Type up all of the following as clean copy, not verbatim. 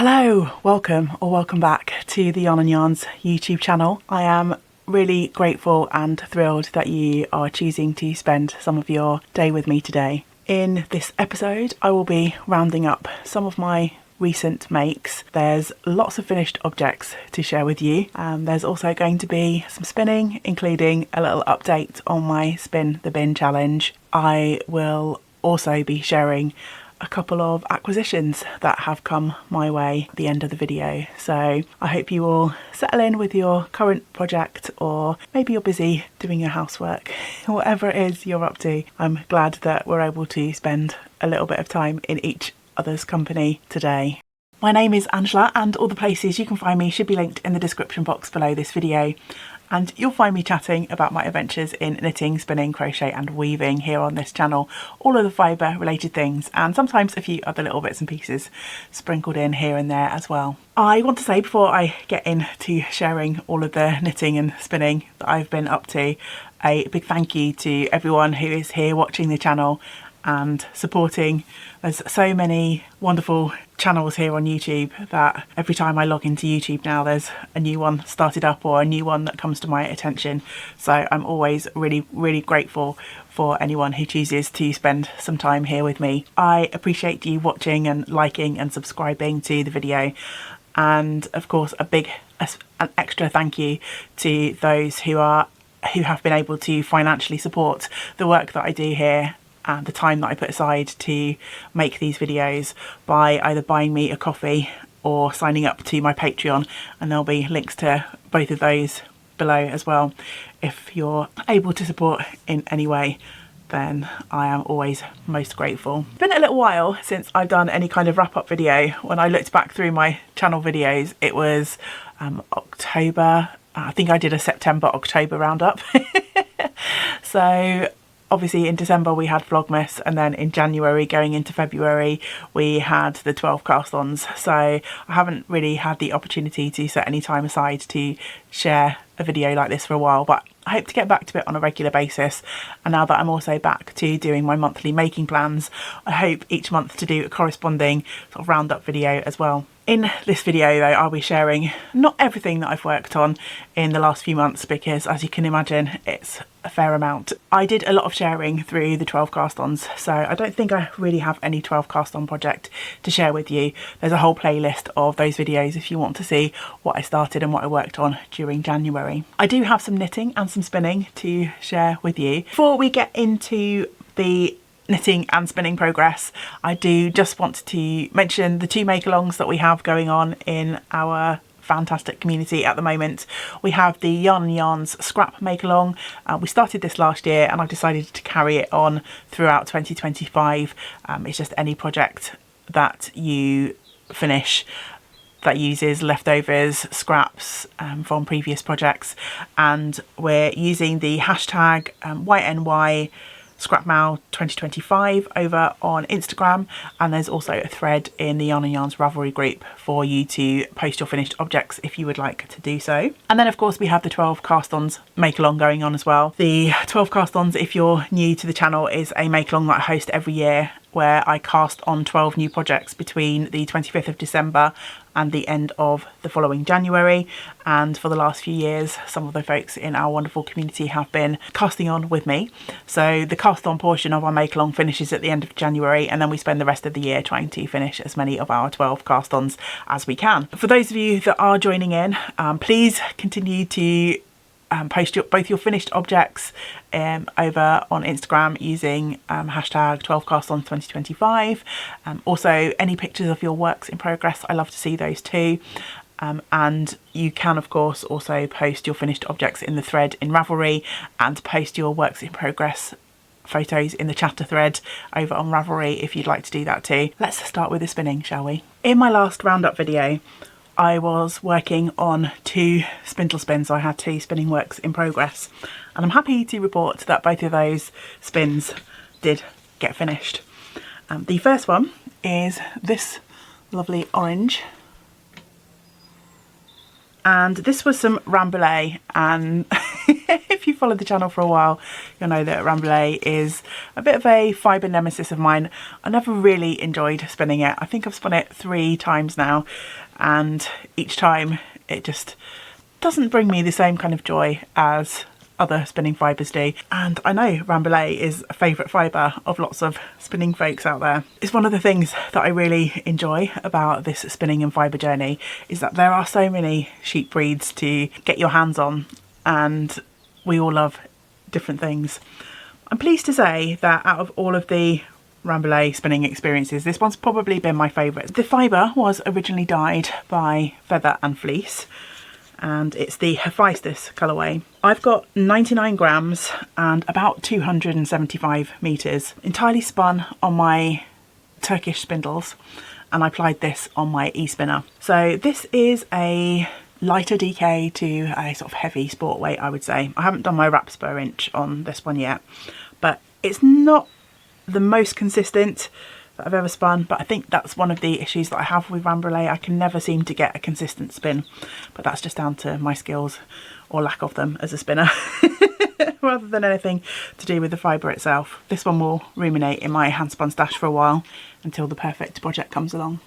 Hello, welcome back to the Yarn and Yarns YouTube channel. I am really grateful and thrilled that you are choosing to spend some of your day with me today. In this episode, I will be rounding up some of my recent makes. There's lots of finished objects to share with you. There's also going to be some spinning, including a little update on my Spin the Bin challenge. I will also be sharing a couple of acquisitions that have come my way at the end of the video. So I hope you will settle in with your current project, or maybe you're busy doing your housework. Whatever it is you're up to, I'm glad that we're able to spend a little bit of time in each other's company today. My name is Angela, and all the places you can find me should be linked in the description box below this video. And you'll find me chatting about my adventures in knitting, spinning, crochet and weaving here on this channel. All of the fibre related things, and sometimes a few other little bits and pieces sprinkled in here and there as well. I want to say, before I get into sharing all of the knitting and spinning that I've been up to, a big thank you to everyone who is here watching the channel and supporting. There's so many wonderful channels here on YouTube that every time I log into YouTube now, there's a new one started up or a new one that comes to my attention. So I'm always really grateful for anyone who chooses to spend some time here with me. I appreciate you watching and liking and subscribing to the video. And of course, an extra thank you to those who have been able to financially support the work that I do here and the time that I put aside to make these videos by either buying me a coffee or signing up to my Patreon, and there'll be links to both of those below as well. If you're able to support in any way, then I am always most grateful. It's been a little while since I've done any kind of wrap-up video. When I looked back through my channel videos, it was October. I think I did a September-October roundup. So obviously in December we had Vlogmas, and then in January going into February we had the 12 cast-ons. So I haven't really had the opportunity to set any time aside to share a video like this for a while, but I hope to get back to it on a regular basis. And now that I'm also back to doing my monthly making plans, I hope each month to do a corresponding sort of roundup video as well. In this video though, I'll be sharing not everything that I've worked on in the last few months, because as you can imagine, it's a fair amount. I did a lot of sharing through the 12 cast-ons, so I don't think I really have any 12 cast-on project to share with you. There's a whole playlist of those videos if you want to see what I started and what I worked on during January. I do have some knitting and some spinning to share with you. Before we get into the knitting and spinning progress, I do just want to mention the two make-alongs that we have going on in our fantastic community at the moment. We have the Yarn and Yarns scrap make-along. We started this last year, and I've decided to carry it on throughout 2025. It's just any project that you finish that uses leftovers, scraps from previous projects, and we're using the hashtag YNY ScrapMail 2025 over on Instagram, and there's also a thread in the Yarn and Yarns Ravelry group for you to post your finished objects if you would like to do so. And then of course we have the 12 cast-ons make-along going on as well. The 12 cast-ons, if you're new to the channel, is a make-along that I host every year, where I cast on 12 new projects between the 25th of December and the end of the following January. And for the last few years, some of the folks in our wonderful community have been casting on with me. So the cast on portion of our make along finishes at the end of January, and then we spend the rest of the year trying to finish as many of our 12 cast ons as we can. For those of you that are joining in, please continue to post both your finished objects over on Instagram using hashtag 12castons2025. Also any pictures of your works in progress, I love to see those too. And you can of course also post your finished objects in the thread in Ravelry, and post your works in progress photos in the chatter thread over on Ravelry if you'd like to do that too. Let's start with the spinning, shall we? In my last roundup video, I was working on 2 spindle spins. I had 2 spinning works in progress, and I'm happy to report that both of those spins did get finished. The first one is this lovely orange, and this was some rambouillet, and If you followed the channel for a while, you'll know that Rambouillet is a bit of a fibre nemesis of mine. I never really enjoyed spinning it. I think I've spun it 3 times now, and each time it just doesn't bring me the same kind of joy as other spinning fibres do. And I know Rambouillet is a favourite fibre of lots of spinning folks out there. It's one of the things that I really enjoy about this spinning and fibre journey, is that there are so many sheep breeds to get your hands on, and we all love different things. I'm pleased to say that out of all of the Rambouillet spinning experiences, this one's probably been my favourite. The fibre was originally dyed by Feather and Fleece, and it's the Hephaestus colourway. I've got 99 grams and about 275 metres, entirely spun on my Turkish spindles, and I applied this on my e-spinner. So this is a lighter DK to a sort of heavy sport weight, I would say. I haven't done my wraps per inch on this one yet, but it's not the most consistent that I've ever spun, but I think that's one of the issues that I have with Rambouillet. I can never seem to get a consistent spin, but that's just down to my skills or lack of them as a spinner rather than anything to do with the fibre itself. This one will ruminate in my hand spun stash for a while until the perfect project comes along.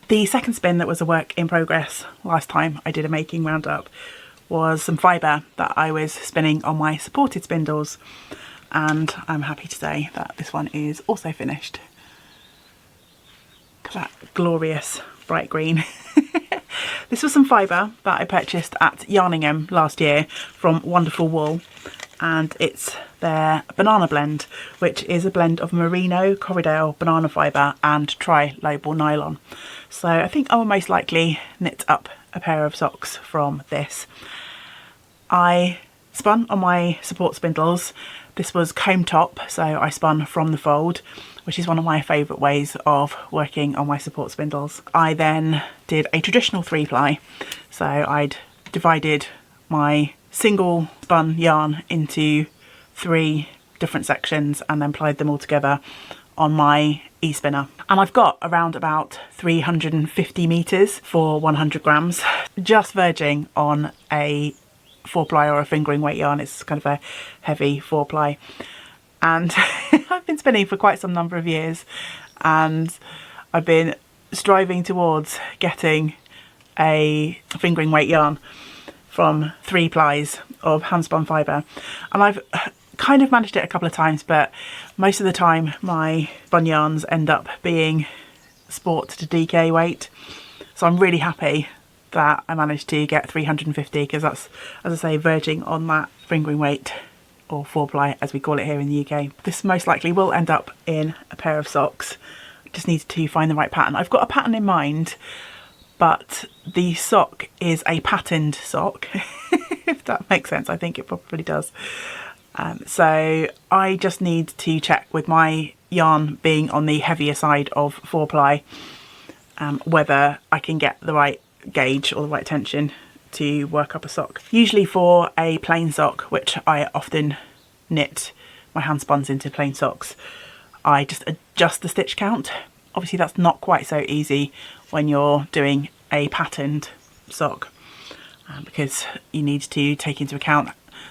The second spin that was a work in progress last time I did a making roundup was some fibre that I was spinning on my supported spindles, and I'm happy to say that this one is also finished. Look at that glorious bright green. This was some fibre that I purchased at Yarningham last year from Wonderful Wool, and it's their banana blend, which is a blend of merino, Corriedale banana fibre and tri-label nylon. So I think I will most likely knit up a pair of socks from this. I spun on my support spindles. This was comb top, so I spun from the fold, which is one of my favourite ways of working on my support spindles. I then did a traditional 3-ply, so I'd divided my single spun yarn into 3 different sections and then plied them all together on my e-spinner. And I've got around about 350 metres for 100 grams, just verging on a 4-ply or a fingering weight yarn. It's kind of a heavy 4-ply, and I've been spinning for quite some number of years, and I've been striving towards getting a fingering weight yarn from 3 plies of hand spun fibre, and I've kind of managed it a couple of times, but most of the time my spun yarns end up being sport to DK weight, so I'm really happy that I managed to get 350, because that's, as I say, verging on that fingering weight, or 4-ply as we call it here in the UK. This most likely will end up in a pair of socks. Just need to find the right pattern. I've got a pattern in mind, but the sock is a patterned sock, if that makes sense. I think it probably does. So I just need to check with my yarn being on the heavier side of 4-ply, whether I can get the right gauge or the right tension to work up a sock. Usually for a plain sock, which I often knit my hand spuns into plain socks, I just adjust the stitch count. Obviously that's not quite so easy when you're doing a patterned sock, because you need to take into account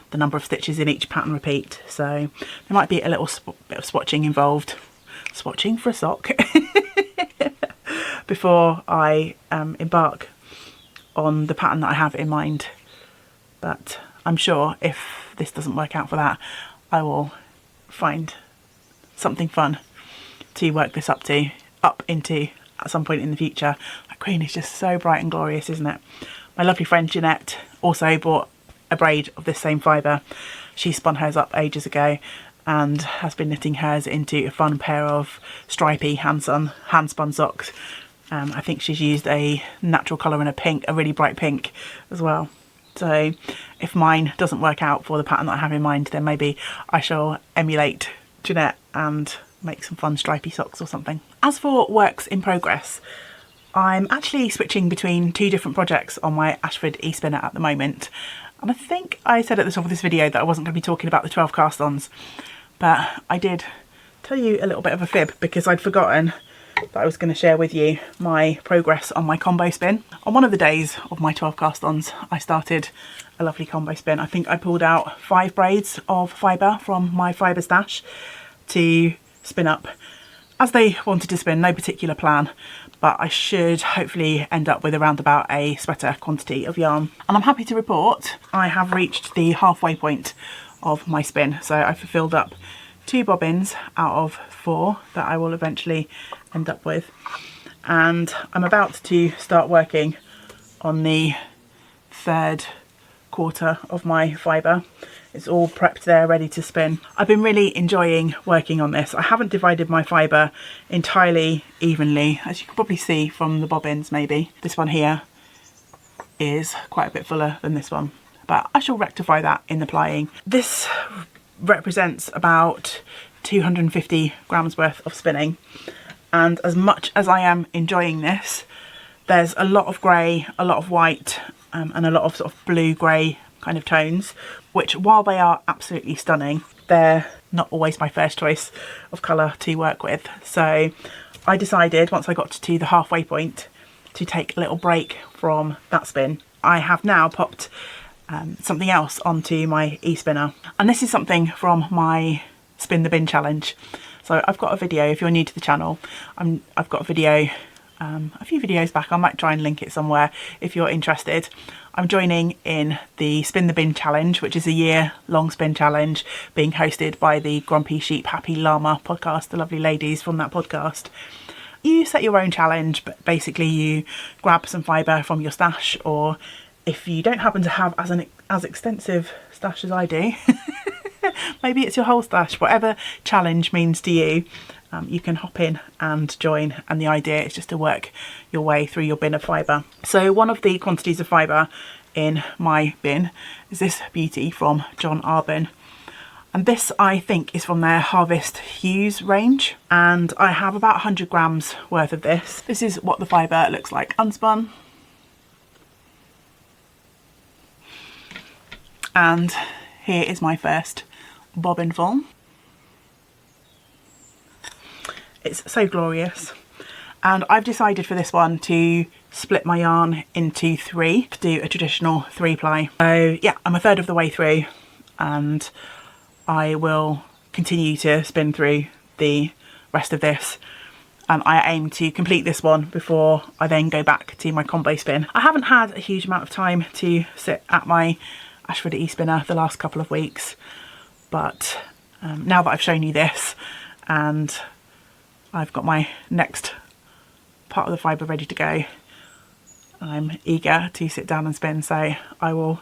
the number of stitches in each pattern repeat, so there might be a little bit of swatching involved, swatching for a sock, before I embark on the pattern that I have in mind. But I'm sure if this doesn't work out for that, I will find something fun to work this up into at some point in the future. That green is just so bright and glorious, isn't it? My lovely friend Jeanette also bought a braid of this same fibre. She spun hers up ages ago and has been knitting hers into a fun pair of stripy hand spun socks. I think she's used a natural colour and a pink, a really bright pink as well. So if mine doesn't work out for the pattern that I have in mind, then maybe I shall emulate Jeanette and make some fun stripy socks or something. As for works in progress, I'm actually switching between 2 different projects on my Ashford e-spinner at the moment. And I think I said at the top of this video that I wasn't going to be talking about the 12 cast-ons, but I did tell you a little bit of a fib because I'd forgotten that I was going to share with you my progress on my combo spin. On one of the days of my 12 cast-ons, I started a lovely combo spin. I think I pulled out 5 braids of fibre from my fibre stash to spin up as they wanted to spin, no particular plan, but I should hopefully end up with around about a sweater quantity of yarn. And I'm happy to report I have reached the halfway point of my spin. So I've filled up 2 bobbins out of 4 that I will eventually end up with. And I'm about to start working on the 3rd quarter of my fibre. It's all prepped there, ready to spin. I've been really enjoying working on this. I haven't divided my fibre entirely evenly, as you can probably see from the bobbins maybe. This one here is quite a bit fuller than this one, but I shall rectify that in the plying. This represents about 250 grams worth of spinning, and as much as I am enjoying this, there's a lot of grey, a lot of white, and a lot of sort of blue-grey kind of tones, which while they are absolutely stunning, they're not always my first choice of colour to work with. So I decided once I got to the halfway point to take a little break from that spin. I have now popped something else onto my e-spinner, and this is something from my Spin the Bin challenge. So I've got a video, if you're new to the channel, I've got a video a few videos back. I might try and link it somewhere if you're interested. I'm joining in the Spin the Bin challenge, which is a year-long spin challenge being hosted by the Grumpy Sheep Happy Llama podcast, the lovely ladies from that podcast. You set your own challenge, but basically you grab some fibre from your stash, or if you don't happen to have as extensive stash as I do, maybe it's your whole stash, whatever challenge means to you. You can hop in and join, and the idea is just to work your way through your bin of fibre. So one of the quantities of fibre in my bin is this beauty from John Arbon, and this I think is from their Harvest Hues range, and I have about 100 grams worth of this. This is what the fibre looks like unspun, and here is my first bobbin full. It's so glorious, and I've decided for this one to split my yarn into 3 to do a traditional 3-ply. So yeah, I'm a third of the way through, and I will continue to spin through the rest of this, and I aim to complete this one before I then go back to my combo spin. I haven't had a huge amount of time to sit at my Ashford e-spinner the last couple of weeks, but now that I've shown you this and I've got my next part of the fibre ready to go, I'm eager to sit down and spin. So I will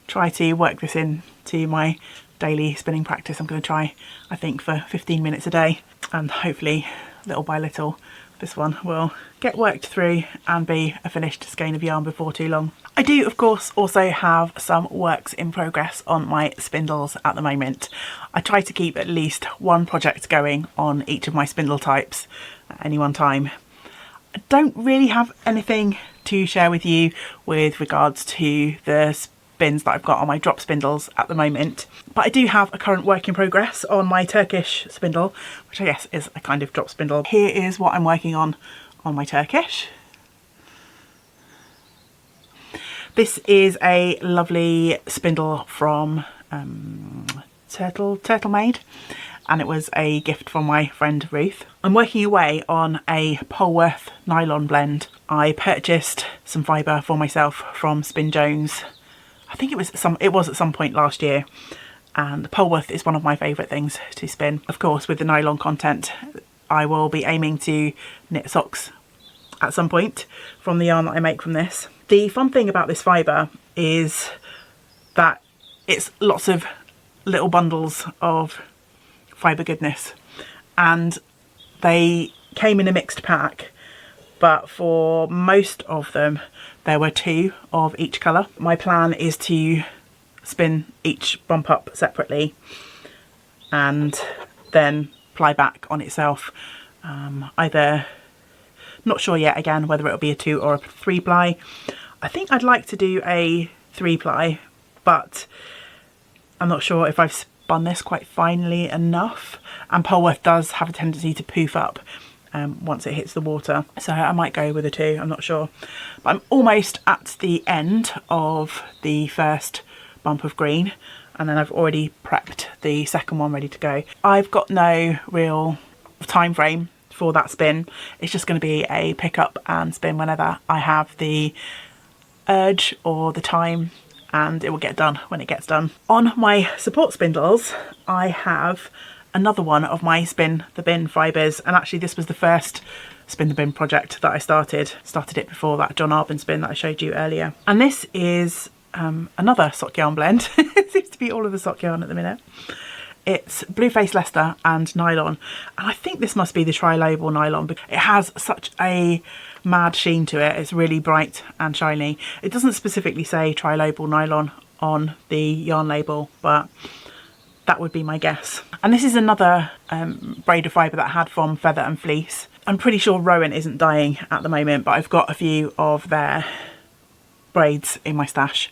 try to work this into my daily spinning practice. I'm going to try, I think, for 15 minutes a day, and hopefully little by little this one will get worked through and be a finished skein of yarn before too long. I do of course also have some works in progress on my spindles at the moment. I try to keep at least one project going on each of my spindle types at any one time. I don't really have anything to share with you with regards to the spins that I've got on my drop spindles at the moment, but I do have a current work in progress on my Turkish spindle, which I guess is a kind of drop spindle. Here is what I'm working on my Turkish. This is a lovely spindle from Turtle Made, and it was a gift from my friend Ruth. I'm working away on a Polworth nylon blend. I purchased some fibre for myself from Spin Jones. I think it was at some point last year, and Polworth is one of my favourite things to spin. Of course, with the nylon content, I will be aiming to knit socks at some point from the yarn that I make from this. The fun thing about this fibre is that it's lots of little bundles of fibre goodness, and they came in a mixed pack, but for most of them there were 2 of each colour. My plan is to spin each bump up separately and then ply back on itself, either, not sure yet again whether it'll be a 2 or a 3-ply. I think I'd like to do a 3-ply, but I'm not sure if I've spun this quite finely enough, and Polworth does have a tendency to poof up once it hits the water. So I might go with a 2, I'm not sure. But I'm almost at the end of the first bump of green, and then I've already prepped the second one ready to go. I've got no real time frame for that spin. It's just going to be a pick up and spin whenever I have the urge or the time, and it will get done when it gets done. On my support spindles, I have another one of my spin the bin fibres, and actually this was the first spin the bin project that I started it before that John Arbon spin that I showed you earlier. And this is another sock yarn blend. It seems to be all of the sock yarn at the minute. It's Blueface Leicester and nylon, and I think this must be the tri-label nylon because it has such a mad sheen to it. It's really bright and shiny. It doesn't specifically say tri-label nylon on the yarn label, but that would be my guess. And this is another braid of fibre that I had from Feather and Fleece. I'm pretty sure Rowan isn't dyeing at the moment, but I've got a few of their braids in my stash,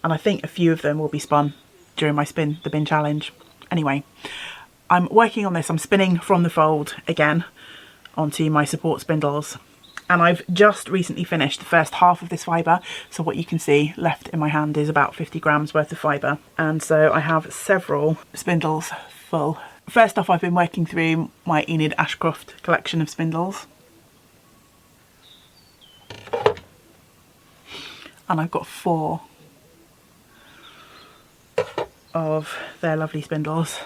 and I think a few of them will be spun during my spin the bin challenge. Anyway, I'm working on this. I'm spinning from the fold again onto my support spindles, and I've just recently finished the first half of this fibre. So what you can see left in my hand is about 50 grams worth of fibre, and so I have several spindles full. First off, I've been working through my Enid Ashcroft collection of spindles, and I've got 4 of their lovely spindles.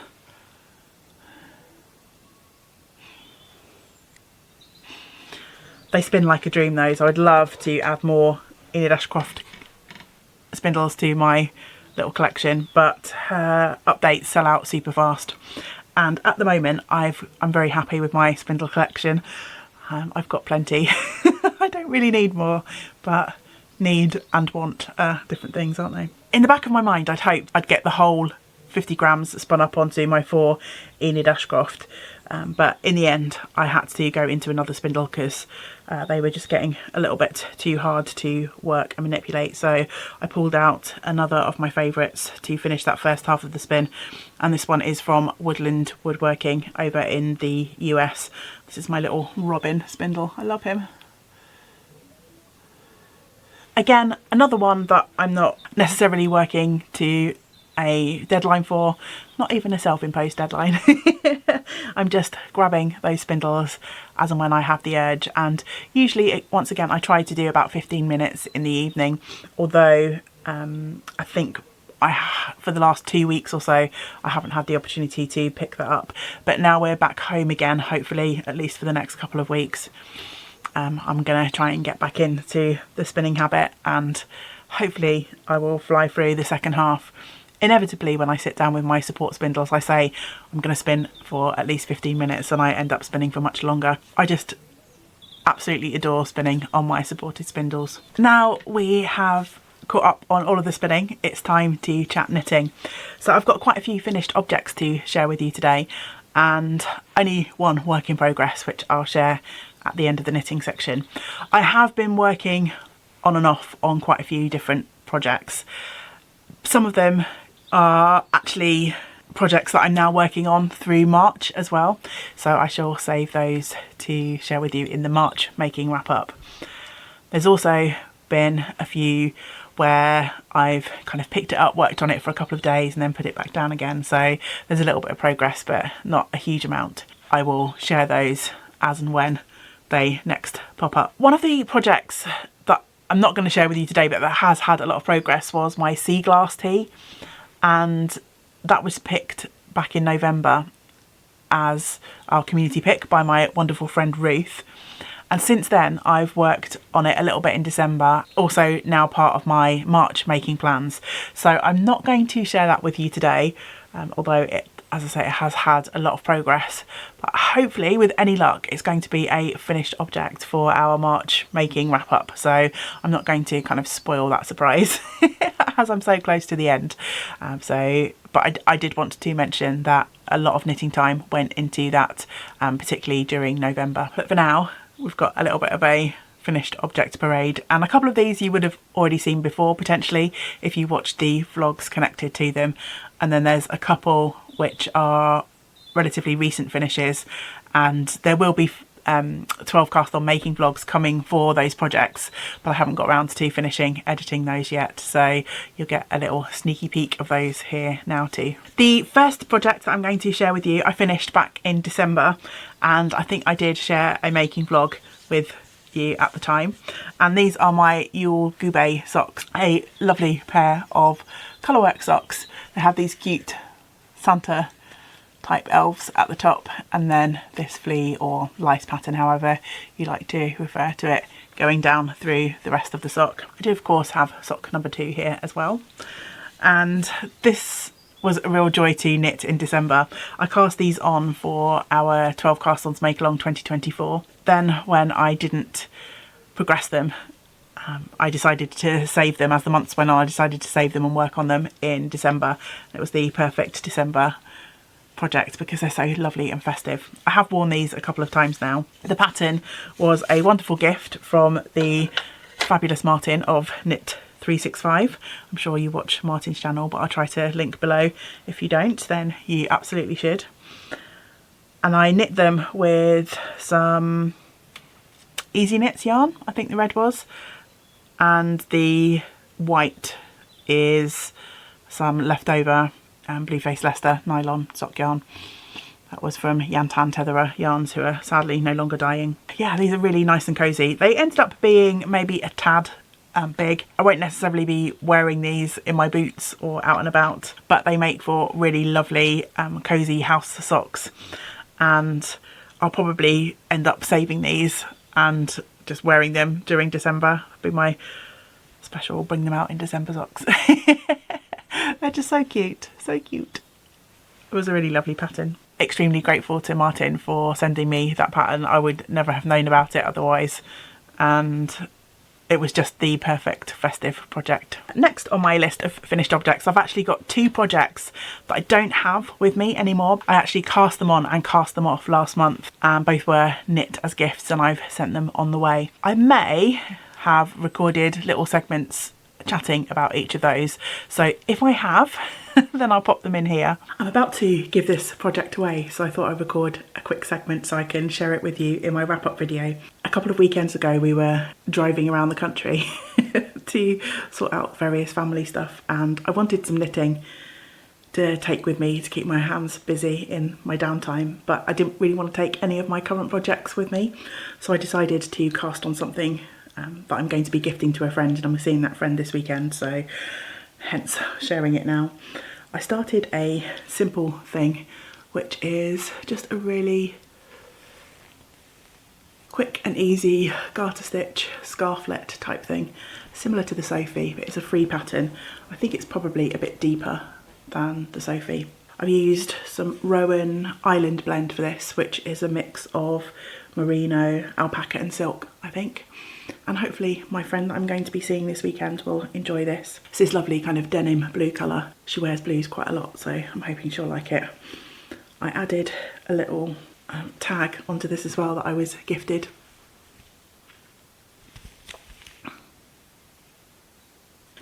They spin like a dream though, so I'd love to add more Enid Ashcroft spindles to my little collection, but her updates sell out super fast, and at the moment I'm very happy with my spindle collection. I've got plenty. I don't really need more, but need and want different things, aren't they? In the back of my mind, I'd hoped I'd get the whole 50 grams spun up onto my 4 Enid Ashcroft, but in the end I had to go into another spindle because they were just getting a little bit too hard to work and manipulate. So I pulled out another of my favourites to finish that first half of the spin, and this one is from Woodland Woodworking over in the US. This is my little Robin spindle. I love him. Again, another one that I'm not necessarily working to a deadline for, not even a self-imposed deadline. I'm just grabbing those spindles as and when I have the urge, and usually, once again, I try to do about 15 minutes in the evening, although I think for the last 2 weeks or so I haven't had the opportunity to pick that up, but now we're back home again, hopefully at least for the next couple of weeks. I'm going to try and get back into the spinning habit, and hopefully I will fly through the second half. Inevitably, when I sit down with my support spindles, I say I'm going to spin for at least 15 minutes and I end up spinning for much longer. I just absolutely adore spinning on my supported spindles. Now we have caught up on all of the spinning, it's time to chat knitting. So I've got quite a few finished objects to share with you today, and only one work in progress, which I'll share at the end of the knitting section. I have been working on and off on quite a few different projects. Some of them are actually projects that I'm now working on through March as well, so I shall save those to share with you in the March making wrap up. There's also been a few where I've kind of picked it up, worked on it for a couple of days and then put it back down again, so there's a little bit of progress but not a huge amount. I will share those as and when they next pop up. One of the projects that I'm not going to share with you today but that has had a lot of progress was my sea glass tea, and that was picked back in November as our community pick by my wonderful friend Ruth, and since then I've worked on it a little bit in December, also now part of my March making plans, so I'm not going to share that with you today, although it, as I say, it has had a lot of progress, but hopefully with any luck it's going to be a finished object for our March making wrap up, so I'm not going to kind of spoil that surprise as I'm so close to the end. But I did want to mention that a lot of knitting time went into that, particularly during November. But for now we've got a little bit of a finished object parade, and a couple of these you would have already seen before potentially if you watched the vlogs connected to them, and then there's a couple which are relatively recent finishes, and there will be 12 cast on making vlogs coming for those projects, but I haven't got around to finishing editing those yet, so you'll get a little sneaky peek of those here now too. The first project that I'm going to share with you I finished back in December, and I think I did share a making vlog with you at the time, and these are my Yule Goubet socks, a lovely pair of colourwork socks. They have these cute Santa type elves at the top, and then this flea or lice pattern, however you like to refer to it, going down through the rest of the sock. I do of course have sock number 2 here as well, and this was a real joy to knit in December. I cast these on for our 12 cast ons make along 2024. Then when I didn't progress them, I decided to save them. As the months went on, I decided to save them and work on them in December. It was the perfect December project because they're so lovely and festive. I have worn these a couple of times now. The pattern was a wonderful gift from the fabulous Martin of Knit 365. I'm sure you watch Martin's channel, but I'll try to link below. If you don't, then you absolutely should. And I knit them with some Easy Knits yarn, I think the red was, and the white is some leftover Blueface Leicester nylon sock yarn. That was from Yantan Tetherer yarns, who are sadly no longer dying. Yeah, these are really nice and cosy. They ended up being maybe a tad big. I won't necessarily be wearing these in my boots or out and about, but they make for really lovely cosy house socks, and I'll probably end up saving these and just wearing them during December. It'll be my special bring them out in December socks. They're just so cute, so cute. It was a really lovely pattern. Extremely grateful to Martin for sending me that pattern. I would never have known about it otherwise, and it was just the perfect festive project. Next on my list of finished objects, I've actually got 2 projects that I don't have with me anymore. I actually cast them on and cast them off last month, and both were knit as gifts, and I've sent them on the way. I may have recorded little segments chatting about each of those, so if I have, then I'll pop them in here. I'm about to give this project away, so I thought I'd record a quick segment so I can share it with you in my wrap-up video. A couple of weekends ago we were driving around the country to sort out various family stuff, and I wanted some knitting to take with me to keep my hands busy in my downtime, but I didn't really want to take any of my current projects with me, so I decided to cast on something that I'm going to be gifting to a friend, and I'm seeing that friend this weekend, so hence sharing it now. I started a simple thing, which is just a really quick and easy garter stitch scarflet type thing, similar to the Sophie, but it's a free pattern. I think it's probably a bit deeper than the Sophie. I've used some Rowan Island blend for this, which is a mix of merino, alpaca and silk, I think. And hopefully my friend that I'm going to be seeing this weekend will enjoy this. It's this lovely kind of denim blue colour. She wears blues quite a lot, so I'm hoping she'll like it. I added a little tag onto this as well that I was gifted.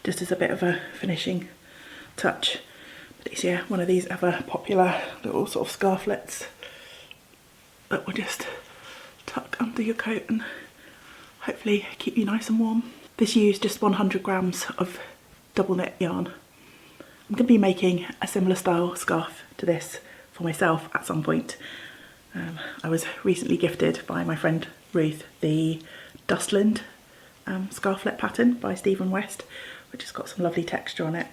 Just as a bit of a finishing touch. But it's, yeah, one of these ever popular little sort of scarflets that will just tuck under your coat and hopefully keep you nice and warm. This used just 100 grams of double knit yarn. I'm going to be making a similar style scarf to this for myself at some point. I was recently gifted by my friend Ruth the Dustland scarflet pattern by Stephen West, which has got some lovely texture on it.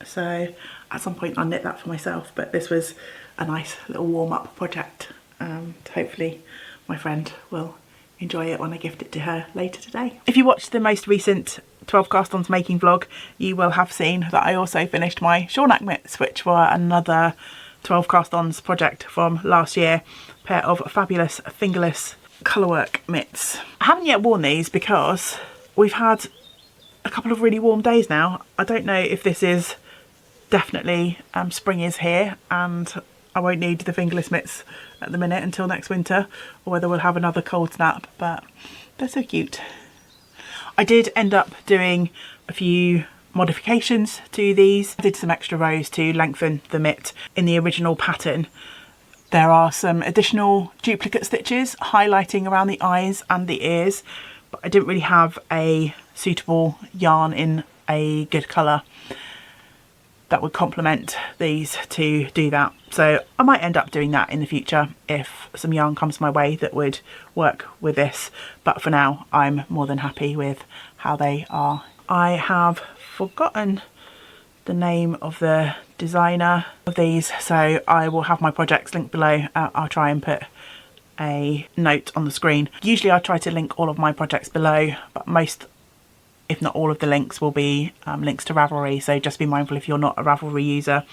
So at some point I'll knit that for myself, but this was a nice little warm-up project. Hopefully my friend will enjoy it when I gift it to her later today. If you watched the most recent 12 cast ons making vlog, you will have seen that I also finished my Shawnack mitts, which were another 12 cast ons project from last year. A pair of fabulous fingerless colourwork mitts. I haven't yet worn these because we've had a couple of really warm days now. I don't know if this is definitely spring is here and I won't need the fingerless mitts at the minute until next winter, or whether we'll have another cold snap, but they're so cute. I did end up doing a few modifications to these. I did some extra rows to lengthen the mitt in the original pattern. There are some additional duplicate stitches highlighting around the eyes and the ears, but I didn't really have a suitable yarn in a good colour that would complement these to do that. So I might end up doing that in the future if some yarn comes my way that would work with this, but for now I'm more than happy with how they are. I have forgotten the name of the designer of these, so I will have my projects linked below. I'll try and put a note on the screen. Usually I try to link all of my projects below, but most, if not all of the links, will be links to Ravelry, so just be mindful if you're not a Ravelry user.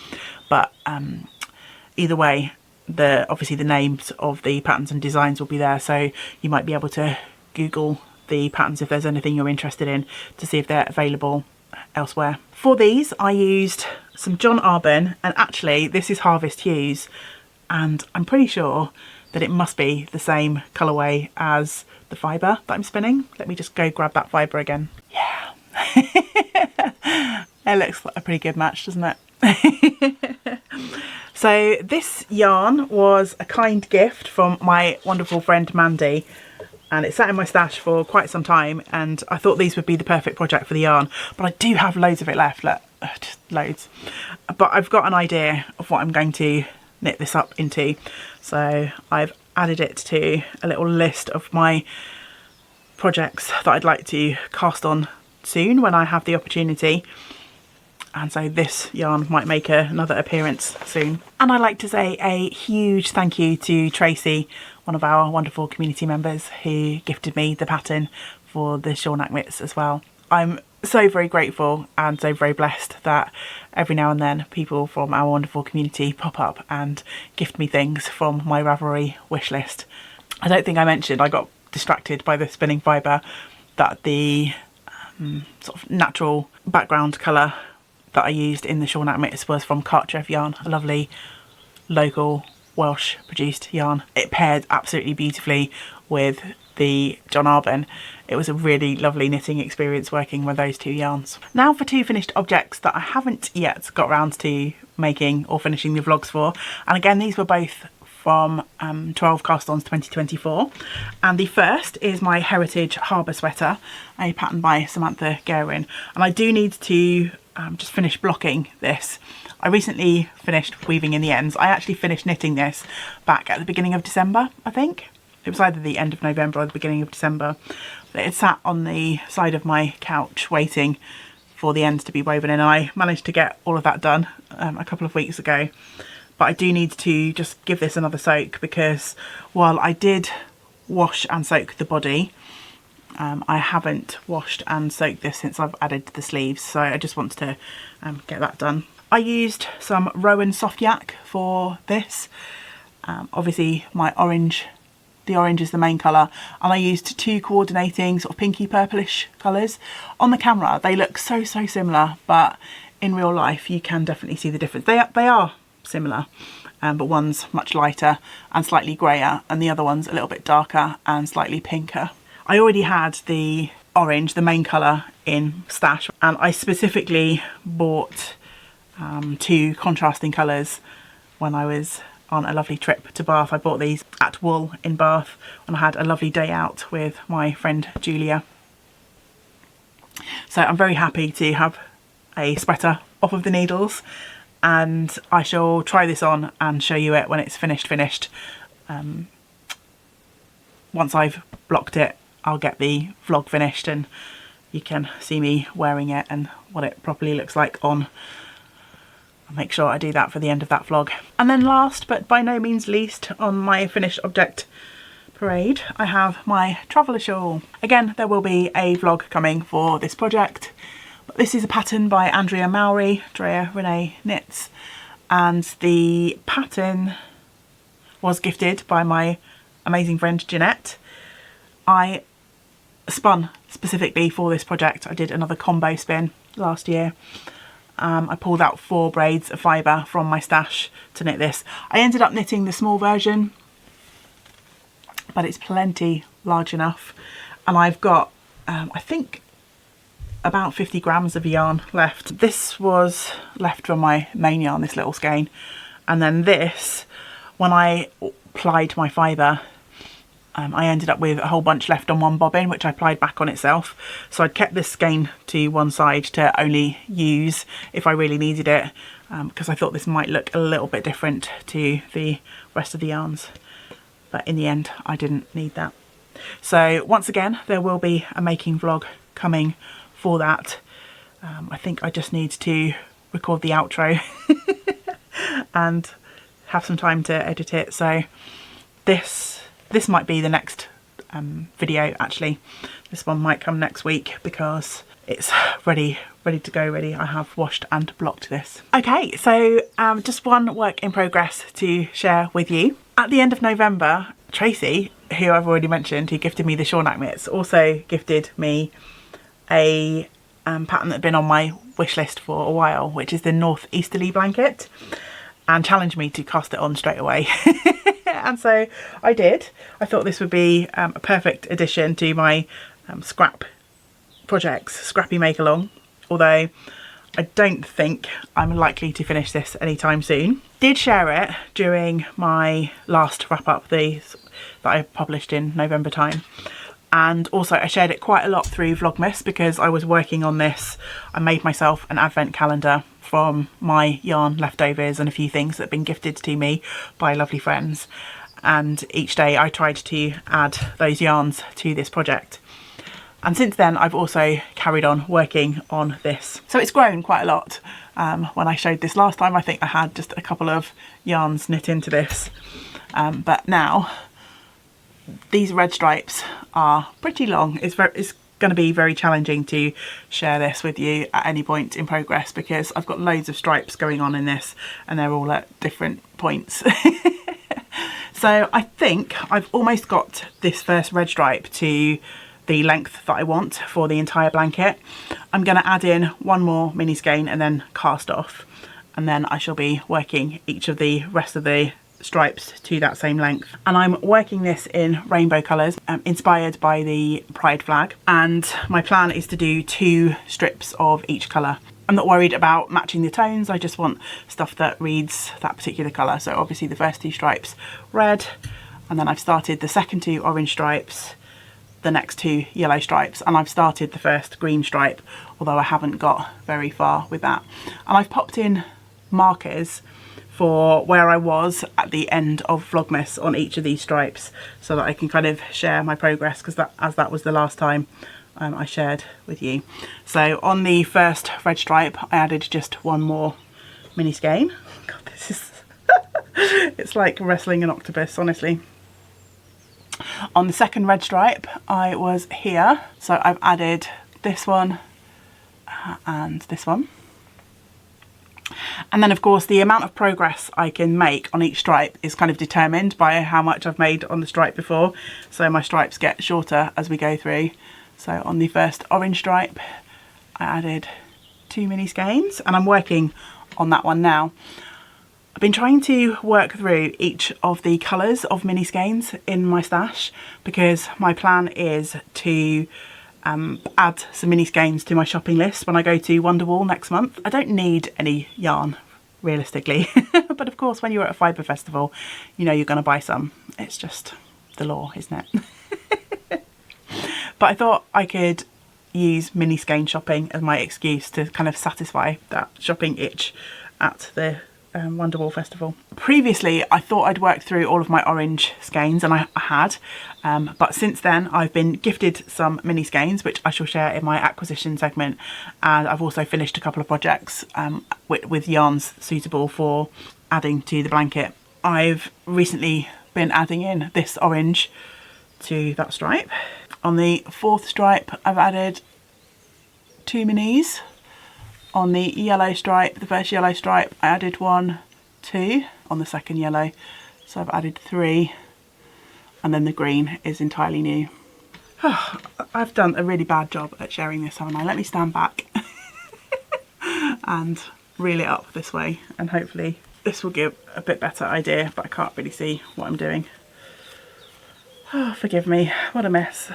But either way, obviously the names of the patterns and designs will be there, so you might be able to Google the patterns if there's anything you're interested in to see if they're available elsewhere. For these I used some John Arbon, and actually this is Harvest Hues, and I'm pretty sure that it must be the same colourway as the fibre that I'm spinning. Let me just go grab that fibre again. Yeah. It looks like a pretty good match, doesn't it? So this yarn was a kind gift from my wonderful friend Mandy, and it sat in my stash for quite some time, and I thought these would be the perfect project for the yarn, but I do have loads of it left, look, just loads. But I've got an idea of what I'm going to knit this up into, so I've added it to a little list of my projects that I'd like to cast on soon when I have the opportunity. And so this yarn might make another appearance soon. And I'd like to say a huge thank you to Tracy, one of our wonderful community members, who gifted me the pattern for the Shawnak mitts as well. I'm so very grateful and so very blessed that every now and then people from our wonderful community pop up and gift me things from my Ravelry wish list. I don't think I mentioned, I got distracted by the spinning fibre, that the sort of natural background colour that I used in the Shawnak mitts was from Cartref yarn, a lovely local Welsh produced yarn. It paired absolutely beautifully with the John Arbon. It was a really lovely knitting experience working with those two yarns. Now for two finished objects that I haven't yet got around to making or finishing the vlogs for, and again these were both from 12 Cast-Ons 2024, and the first is my Heritage Harbour Sweater, a pattern by Samantha Guerin, and I do need to just finish blocking this. I recently finished weaving in the ends. I actually finished knitting this back at the beginning of December, I think. It was either the end of November or the beginning of December. But it sat on the side of my couch waiting for the ends to be woven in, and I managed to get all of that done a couple of weeks ago. But I do need to just give this another soak, because while I did wash and soak the body, I haven't washed and soaked this since I've added the sleeves, so I just want to get that done. I used some Rowan Soft Yak for this. Obviously my orange, the orange is the main colour, and I used two coordinating sort of pinky purplish colours. On the camera they look so similar, but in real life you can definitely see the difference. They are similar, but one's much lighter and slightly greyer, and the other one's a little bit darker and slightly pinker. I already had the orange, the main colour, in stash, and I specifically bought two contrasting colours when I was on a lovely trip to Bath. I bought these at Wool in Bath when I had a lovely day out with my friend Julia. So I'm very happy to have a sweater off of the needles, and I shall try this on and show you it when it's finished. Once I've blocked it, I'll get the vlog finished and you can see me wearing it and what it properly looks like on. I'll make sure I do that for the end of that vlog. And then last but by no means least on my finished object parade, I have my traveller shawl. Again, there will be a vlog coming for this project, but this is a pattern by Andrea Mowry, Drea Renee Knits, and the pattern was gifted by my amazing friend Jeanette. I spun specifically for this project. I did another combo spin last year. I pulled out 4 braids of fibre from my stash to knit this. I ended up knitting the small version, but it's plenty large enough, and I've got I think about 50 grams of yarn left. This was left from my main yarn, this little skein, and then this when I plied my fibre, I ended up with a whole bunch left on one bobbin, which I plied back on itself. So I'd kept this skein to one side to only use if I really needed it, because I thought this might look a little bit different to the rest of the yarns. But in the end, I didn't need that. So once again, there will be a making vlog coming for that. I think I just need to record the outro and have some time to edit it. So this might be the next video. Actually, this one might come next week because it's ready to go. I have washed and blocked this. Okay, so just one work in progress to share with you. At the end of November, Tracy, who I've already mentioned, who gifted me the Shawnack mitts, also gifted me a pattern that had been on my wish list for a while, which is the northeasterly blanket, and challenged me to cast it on straight away. And so I did. I thought this would be a perfect addition to my scrap projects, scrappy make along, although I don't think I'm likely to finish this anytime soon. Did share it during my last wrap up that I published in November time. And also I shared it quite a lot through Vlogmas because I was working on this. I made myself an advent calendar from my yarn leftovers and a few things that have been gifted to me by lovely friends. And each day I tried to add those yarns to this project. And since then I've also carried on working on this. So it's grown quite a lot. When I showed this last time, I think I had just a couple of yarns knit into this. But now these red stripes are pretty long. It's going to be very challenging to share this with you at any point in progress because I've got loads of stripes going on in this and they're all at different points. So I think I've almost got this first red stripe to the length that I want for the entire blanket. I'm going to add in one more mini skein and then cast off, and then I shall be working each of the rest of the stripes to that same length. And I'm working this in rainbow colours, inspired by the pride flag, and my plan is to do 2 strips of each colour. I'm not worried about matching the tones, I just want stuff that reads that particular colour. So obviously the first 2 stripes red, and then I've started the second 2 orange stripes, the next 2 yellow stripes, and I've started the first green stripe, although I haven't got very far with that. And I've popped in markers for where I was at the end of Vlogmas on each of these stripes so that I can kind of share my progress, because that was the last time I shared with you. So on the first red stripe I added just one more mini skein. God, this is it's like wrestling an octopus, honestly. On the second red stripe I was here, so I've added this one and this one. And then of course the amount of progress I can make on each stripe is kind of determined by how much I've made on the stripe before. So my stripes get shorter as we go through. So on the first orange stripe I added 2 mini skeins, and I'm working on that one now. I've been trying to work through each of the colours of mini skeins in my stash because my plan is to add some mini skeins to my shopping list when I go to Wonderwall next month. I don't need any yarn realistically, but of course when you're at a fibre festival you know you're going to buy some. It's just the law, isn't it? But I thought I could use mini skein shopping as my excuse to kind of satisfy that shopping itch at the Wonderwall festival. Previously I thought I'd worked through all of my orange skeins, and I had, but since then I've been gifted some mini skeins which I shall share in my acquisition segment, and I've also finished a couple of projects with yarns suitable for adding to the blanket. I've recently been adding in this orange to that stripe. On the fourth stripe I've added 2 minis. On the yellow stripe, the first yellow stripe, I added 1, 2 on the second yellow, so I've added 3, and then the green is entirely new. I've done a really bad job at sharing this, haven't I? Let me stand back and reel it up this way, and hopefully this will give a bit better idea, but I can't really see what I'm doing. Oh, forgive me, what a mess.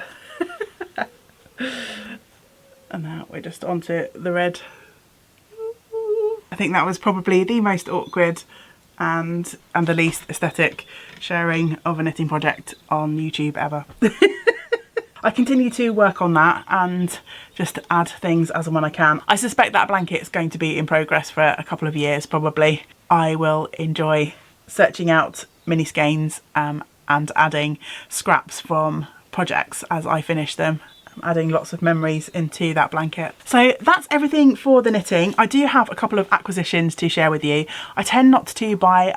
And now we're just onto the red. I think that was probably the most awkward and the least aesthetic sharing of a knitting project on YouTube ever. I continue to work on that and just add things as and when I can. I suspect that blanket is going to be in progress for a couple of years probably. I will enjoy searching out mini skeins and adding scraps from projects as I finish them, adding lots of memories into that blanket. So that's everything for the knitting. I do have a couple of acquisitions to share with you. I tend not to buy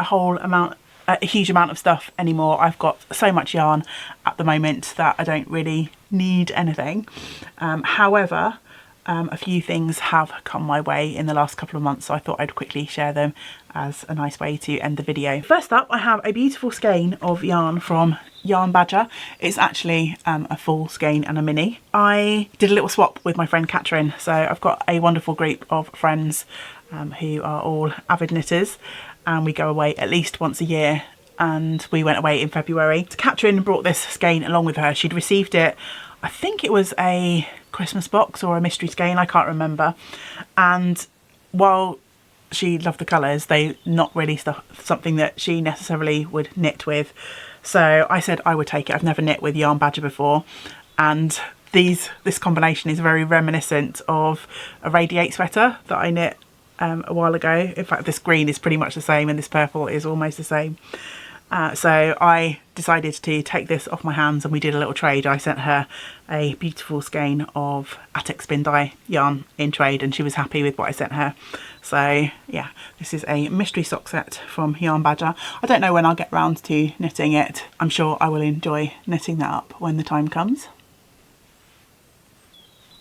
a huge amount of stuff anymore. I've got so much yarn at the moment that I don't really need anything. However, a few things have come my way in the last couple of months, so I thought I'd quickly share them as a nice way to end the video. First up, I have a beautiful skein of yarn from Yarn Badger. It's actually a full skein and a mini. I did a little swap with my friend Catherine, so I've got a wonderful group of friends who are all avid knitters, and we go away at least once a year, and we went away in February. So Catherine brought this skein along with her. She'd received it, I think it was a Christmas box or a mystery skein, I can't remember, and while she loved the colours, they're not really something that she necessarily would knit with. So I said I would take it. I've never knit with Yarn Badger before, and this combination is very reminiscent of a Radiate sweater that I knit a while ago. In fact, this green is pretty much the same and this purple is almost the same. So I decided to take this off my hands and we did a little trade. I sent her a beautiful skein of Attic Spin Dye yarn in trade and she was happy with what I sent her. So yeah, this is a mystery sock set from Yarn Badger. I don't know when I'll get round to knitting it. I'm sure I will enjoy knitting that up when the time comes.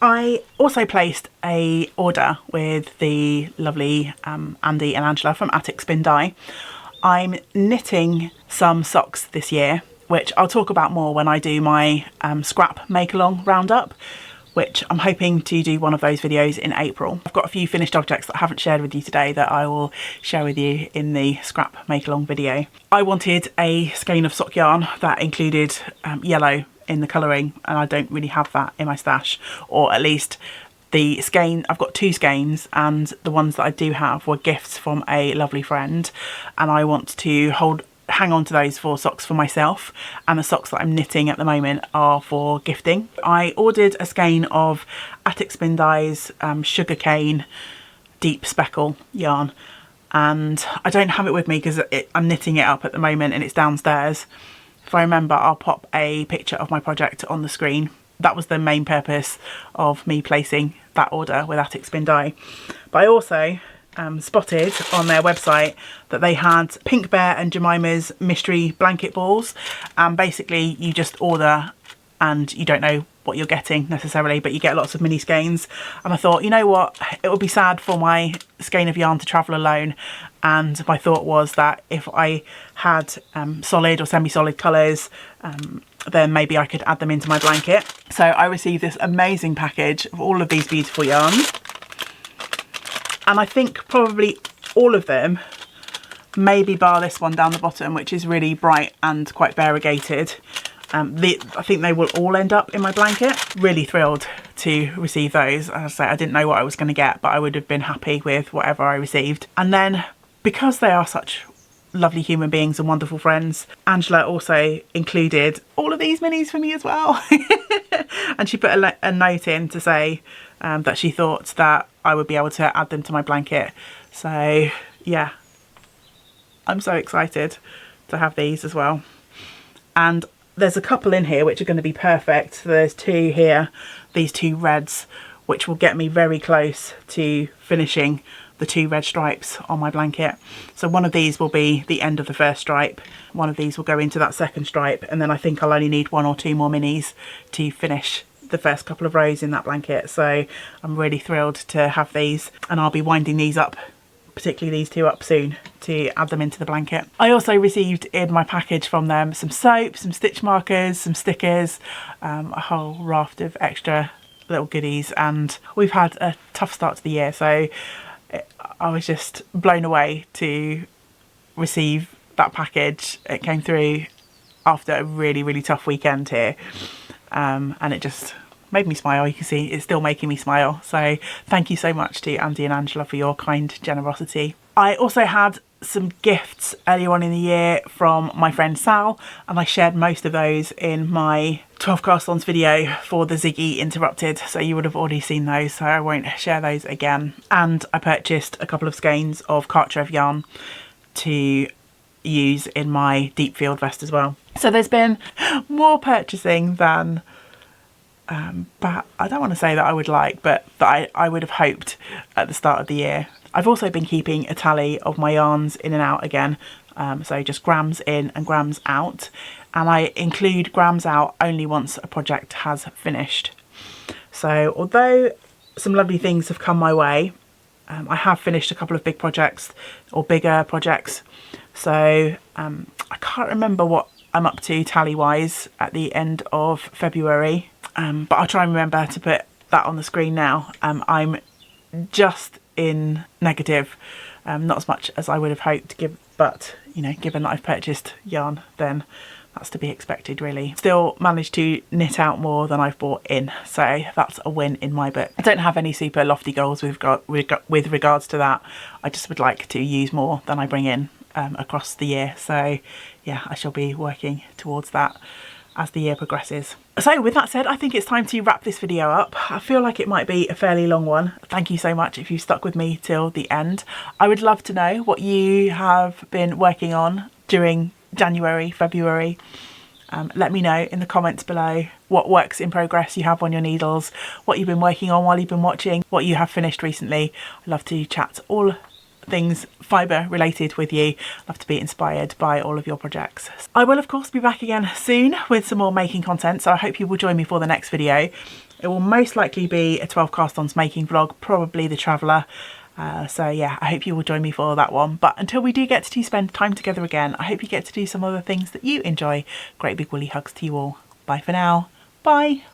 I also placed a order with the lovely Andy and Angela from Attic Spin Dye. I'm knitting some socks this year, which I'll talk about more when I do my scrap make-along roundup, which I'm hoping to do one of those videos in April. I've got a few finished objects that I haven't shared with you today that I will share with you in the scrap make-along video. I wanted a skein of sock yarn that included yellow in the colouring, and I don't really have that in my stash, or at least the skein. I've got two skeins and the ones that I do have were gifts from a lovely friend, and I want to hang on to those for socks for myself, and the socks that I'm knitting at the moment are for gifting. I ordered a skein of Attic Spin Dye's sugarcane deep speckle yarn, and I don't have it with me because I'm knitting it up at the moment and it's downstairs. If I remember, I'll pop a picture of my project on the screen. That was the main purpose of me placing that order with Attic Spin Dye. But I also spotted on their website that they had Pink Bear and Jemima's mystery blanket balls. Basically, you just order and you don't know what you're getting necessarily, but you get lots of mini skeins. And I thought, you know what, it would be sad for my skein of yarn to travel alone. And my thought was that if I had solid or semi-solid colours, then maybe I could add them into my blanket. So I received this amazing package of all of these beautiful yarns. And I think probably all of them, maybe bar this one down the bottom, which is really bright and quite variegated. I think they will all end up in my blanket. Really thrilled to receive those. As I say, I didn't know what I was going to get, but I would have been happy with whatever I received. And then, because they are such lovely human beings and wonderful friends, Angela also included all of these minis for me as well. And she put a note in to say that she thought that I would be able to add them to my blanket. So yeah, I'm so excited to have these as well. And there's a couple in here which are going to be perfect. So there's two here, these two reds, which will get me very close to finishing the two red stripes on my blanket. So one of these will be the end of the first stripe, one of these will go into that second stripe, and then I think I'll only need one or two more minis to finish the first couple of rows in that blanket. So I'm really thrilled to have these, and I'll be winding these up, particularly these two up soon, to add them into the blanket. I also received in my package from them some soap, some stitch markers, some stickers, a whole raft of extra little goodies, and we've had a tough start to the year, so I was just blown away to receive that package. It came through after a really, really tough weekend here, and it just made me smile. You can see it's still making me smile. So thank you so much to Andy and Angela for your kind generosity. I also had some gifts earlier on in the year from my friend Sal, and I shared most of those in my 12 cast-ons video for the Ziggy Interrupted, so you would have already seen those, so I won't share those again. And I purchased a couple of skeins of Cartrev yarn to use in my deep field vest as well. So there's been more purchasing than but I don't want to say that I would like, but that I would have hoped at the start of the year. I've also been keeping a tally of my yarns in and out again, so just grams in and grams out, and I include grams out only once a project has finished. So although some lovely things have come my way, I have finished a couple of big projects or bigger projects, so I can't remember what I'm up to tally wise at the end of February, but I'll try and remember to put that on the screen now. I'm just in negative, not as much as I would have hoped, but you know, given that I've purchased yarn, then that's to be expected really. Still managed to knit out more than I've bought in, so that's a win in my book. I don't have any super lofty goals with regards to that. I just would like to use more than I bring in across the year, so yeah, I shall be working towards that as the year progresses. So with that said, I think it's time to wrap this video up. I feel like it might be a fairly long one. Thank you so much if you stuck with me till the end. I would love to know what you have been working on during January, February. Let me know in the comments below what works in progress you have on your needles, what you've been working on while you've been watching, what you have finished recently. I'd love to chat all things fibre related with you. Love to be inspired by all of your projects. I will of course be back again soon with some more making content, so I hope you will join me for the next video. It will most likely be a 12 cast-ons making vlog, probably the Traveller. So yeah, I hope you will join me for that one. But until we do get to spend time together again, I hope you get to do some other things that you enjoy. Great big woolly hugs to you all. Bye for now. Bye.